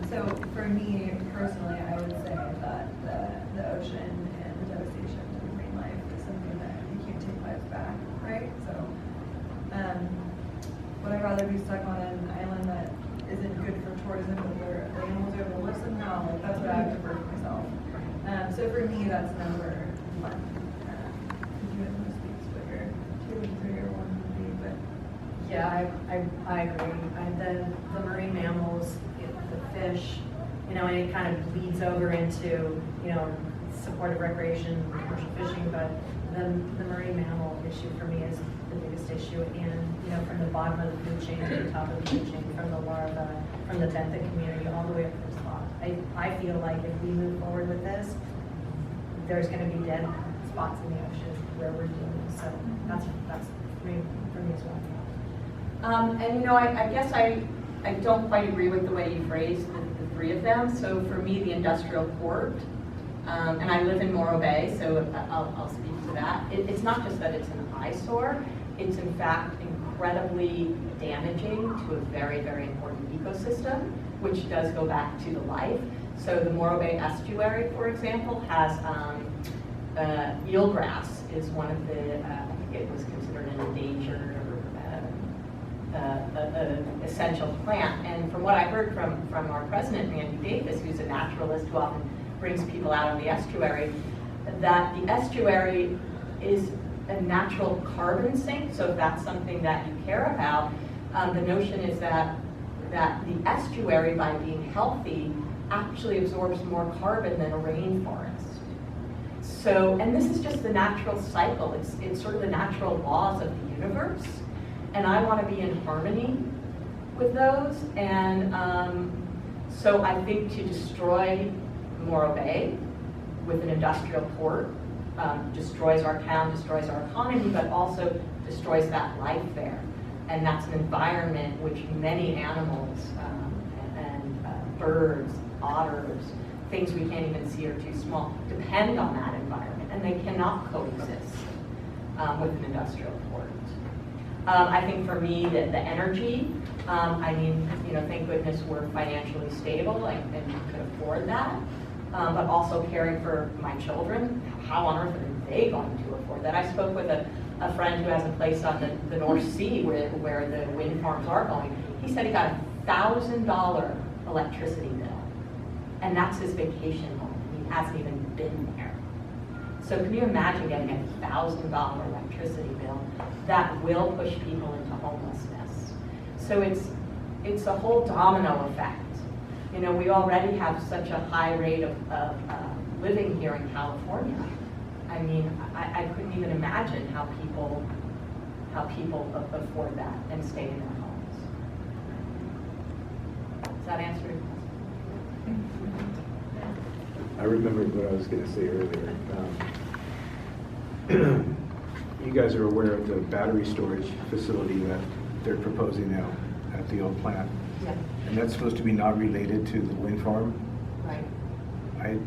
So for me personally, I would say that the ocean and the devastation to marine life is something that you can't take lives back, right? So would I rather be stuck on an island that isn't good for tourism, but where the animals are able to live somehow? Like, that's what I would prefer for myself. So for me, that's number one. You guys want to speak to what your 2 and 3 or 1 would be, but yeah, I agree. The marine mammals, the fish, and it kind of bleeds over into, supportive recreation, commercial fishing, but the marine mammal issue for me is the biggest issue. And, from the bottom of the food chain to the top of the food chain, from the larva, from the benthic community, all the way up to the spot. I feel like if we move forward with this, there's going to be dead spots in the ocean where we're dealing. So that's for me as well. And I guess I don't quite agree with the way you phrased the 3 of them. So for me, the industrial port, and I live in Morro Bay, so I'll speak to that. It's not just that it's an eyesore, it's in fact incredibly damaging to a very, very important ecosystem, which does go back to the life. So the Morro Bay estuary, for example, has eelgrass is one of the, I think it was considered an endangered essential plant. And from what I heard from our president, Randy Davis, who's a naturalist who often brings people out on the estuary, that the estuary is a natural carbon sink. So if that's something that you care about, the notion is that the estuary, by being healthy, actually absorbs more carbon than a rainforest. So, and this is just the natural cycle. It's sort of the natural laws of the universe. And I want to be in harmony with those. And so I think to destroy Morro Bay with an industrial port destroys our town, destroys our economy, but also destroys that life there. And that's an environment which many animals and birds, otters, things we can't even see are too small, depend on that environment, and they cannot coexist with an industrial port. I think for me, the energy, thank goodness we're financially stable and could afford that, but also caring for my children, how on earth are they going to afford that? I spoke with a friend who has a place on the North Sea where the wind farms are going. He said he got a $1,000 electricity bill, and that's his vacation home. He hasn't even been there. So can you imagine getting a $1,000 electricity bill? That will push people into homelessness. So it's a whole domino effect. We already have such a high rate of living here in California. I mean, I couldn't even imagine how people afford that and stay in their homes. Does that answer your question? I remembered what I was going to say earlier. You guys are aware of the battery storage facility that they're proposing now at the old plant. Yeah. And that's supposed to be not related to the wind farm. Right.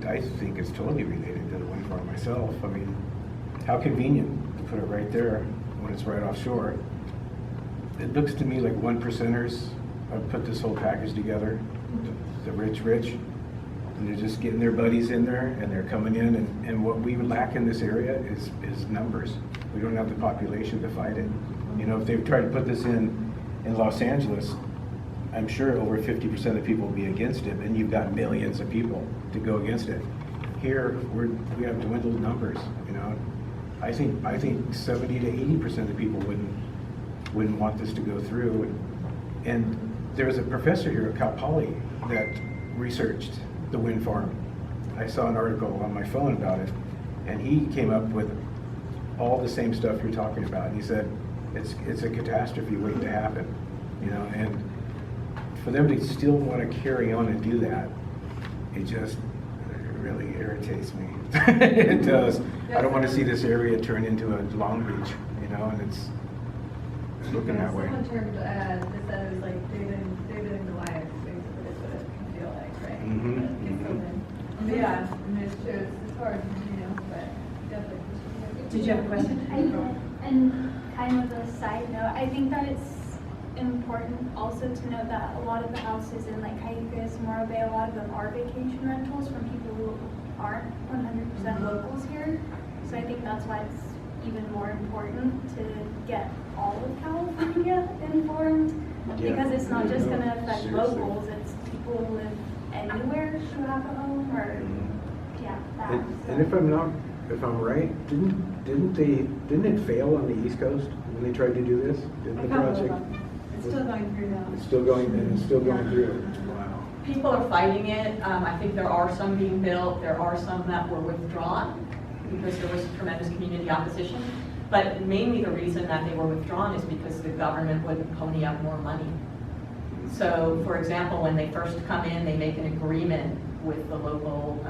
I think it's totally related to the wind farm myself. I mean, how convenient to put it right there when it's right offshore. It looks to me like 1%ers have put this whole package together, the rich, and they're just getting their buddies in there, and they're coming in, and what we lack in this area is numbers. We don't have the population to fight it. If they tried to put this in Los Angeles, I'm sure over 50% of people will be against it, and you've got millions of people to go against it. Here, we have dwindled numbers. I think 70 to 80% of people wouldn't want this to go through. And there's a professor here at Cal Poly that researched the wind farm. I saw an article on my phone about it, and he came up with all the same stuff you're talking about. And he said it's a catastrophe waiting to happen, and for them to still want to carry on and do that, it really irritates me. It does. I don't want to see this area turn into a Long Beach, and it's looking that way. Someone termed that it was like David and Goliath, basically, is what it can feel like, right? Mm-hmm. Yeah, and it's hard, but definitely. Did you have a question? I did. And kind of a side note, I think that it's important important also to note that a lot of the houses in like Cayucas, Morro Bay, a lot of them are vacation rentals from people who aren't 100% locals here. So I think that's why it's even more important to get all of California informed, Yeah, because it's not just no, going to affect seriously. locals, it's people who live anywhere who have a home or, yeah, that. And if I'm right, didn't it fail on the East Coast when they tried to do this? Didn't the project? It's still going through now. It's still going, and it's still going through. Wow. People are fighting it. I think there are some being built. There are some that were withdrawn because there was tremendous community opposition. But mainly the reason that they were withdrawn is because the government wouldn't pony up more money. So, for example, when they first come in, they make an agreement with the local,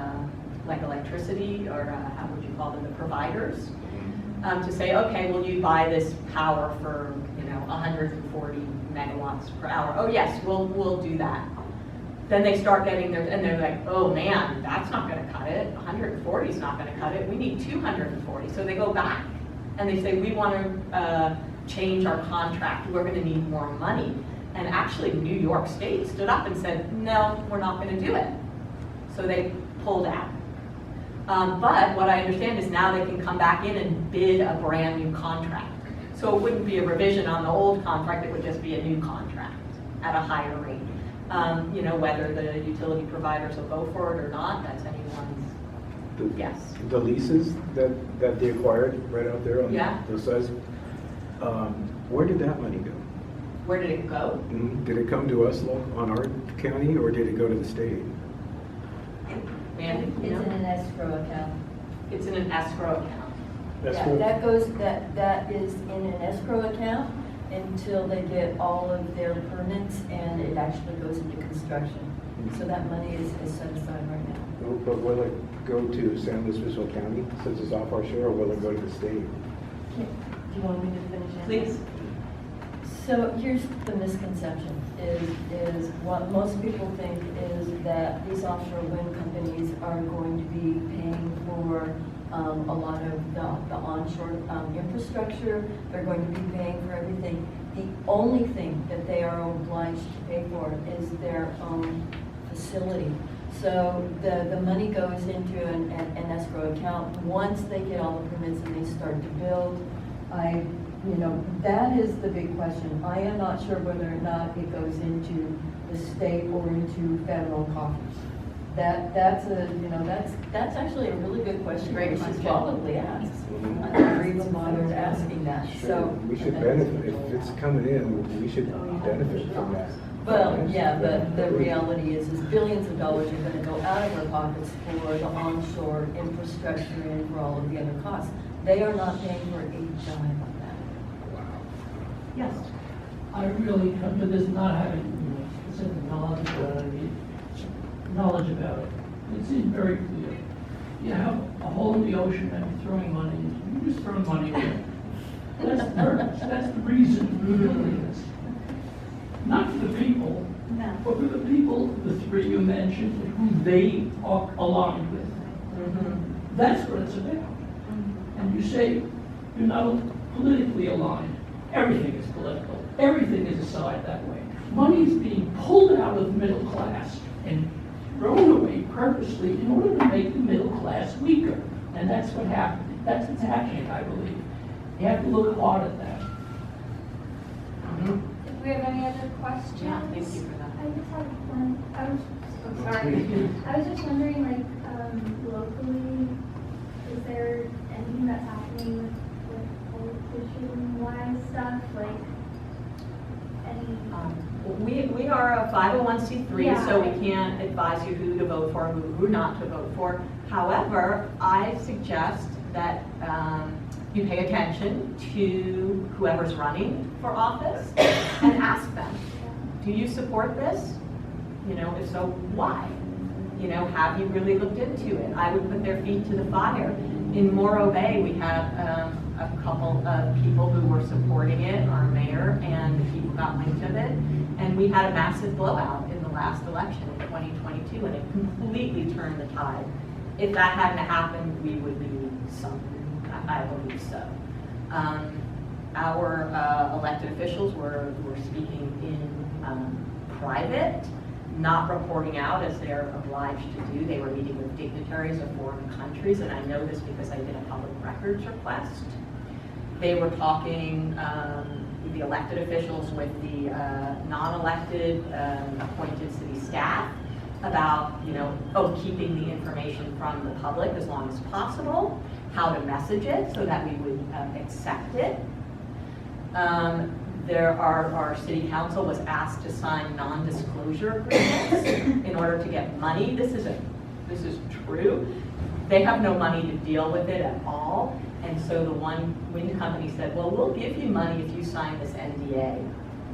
like electricity, or how would you call them, the providers, to say, okay, will you buy this power for 140 megawatts per hour? Oh yes, we'll do that. Then they start getting their, and they're like, oh man, that's not going to cut it. 140 is not going to cut it. We need 240. So they go back and they say, we want to change our contract. We're going to need more money. And actually, New York State stood up and said, no, we're not going to do it. So they pulled out. But what I understand is now they can come back in and bid a brand new contract. So it wouldn't be a revision on the old contract, it would just be a new contract at a higher rate. Whether the utility providers will go for it or not, that's anyone's guess. The leases that they acquired right out there on Yeah. the sides, where did that money go? Where did it go? Did it come to us on our county, or did it go to the state? Mandy, you It's in know? an escrow account. It's in an escrow account. Yeah, that is in an escrow account until they get all of their permits and it actually goes into construction. So that money is set aside right now. But will it go to San Luis Obispo County, since it's off our shore, or will it go to the state? Do you want me to finish? Please. So here's the misconception, is what most people think is that these offshore wind companies are going to be paying for a lot of the onshore infrastructure. They're going to be paying for everything. The only thing that they are obliged to pay for is their own facility. So the money goes into an escrow account. Once they get all the permits and they start to build, that is the big question. I am not sure whether or not it goes into the state or into federal coffers. That's actually a really good question. Great We should question. probably ask. I never even bothered asking that. Sure, So we should benefit, if it's coming in, we should benefit from that. Well, yeah, but the reality is billions of dollars are going to go out of our pockets for the onshore infrastructure and for all of the other costs. They are not paying for a dime on that. Yes. I really come to this not having specific knowledge about it. It seems very clear. You have a hole in the ocean and you're throwing money into. You just throw money away. That's nervous. That's the reason we're doing this. Not for the people, No. but for the people, the three you mentioned, who they are aligned with. That's what it's about. And you say you're not politically aligned. Everything is political. Everything is decided that way. Money is being pulled out of the middle class and thrown away purposely in order to make the middle class weaker. And that's what happened. That's what's happening, I believe. You have to look hard at that. If we have any other questions? Yeah, thank you for that. I just have one, I was just wondering, like, locally, is there anything that's happening with politician-wise stuff, like, any? We are a 501c3, so Yeah. we can't advise you who to vote for and who not to vote for. However, I suggest that you pay attention to whoever's running for office and ask them, do you support this? If so, why? Have you really looked into it? I would put their feet to the fire. In Morro Bay, we have a couple of people who were supporting it, our mayor, and the people got wind of it. And we had a massive blowout in the last election in 2022, and it completely turned the tide. If that hadn't happened, we would be sunk. I believe so. our elected officials were speaking in private, not reporting out as they're obliged to do. They were meeting with dignitaries of foreign countries, and I know this because I did a public records request. They were talking, the elected officials with the non-elected appointed city staff about, keeping the information from the public as long as possible, how to message it so that we would accept it. Our city council was asked to sign non-disclosure agreements in order to get money. This is true. They have no money to deal with it at all. And so the one wind company said, well, we'll give you money if you sign this NDA,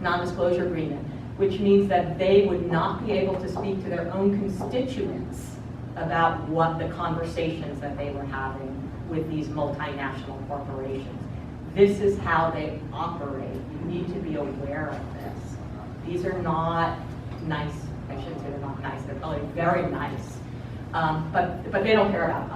non-disclosure agreement, which means that they would not be able to speak to their own constituents about what the conversations that they were having with these multinational corporations. This is how they operate. You need to be aware of this. These are not nice, I shouldn't say they're not nice, they're probably very nice. But they don't care about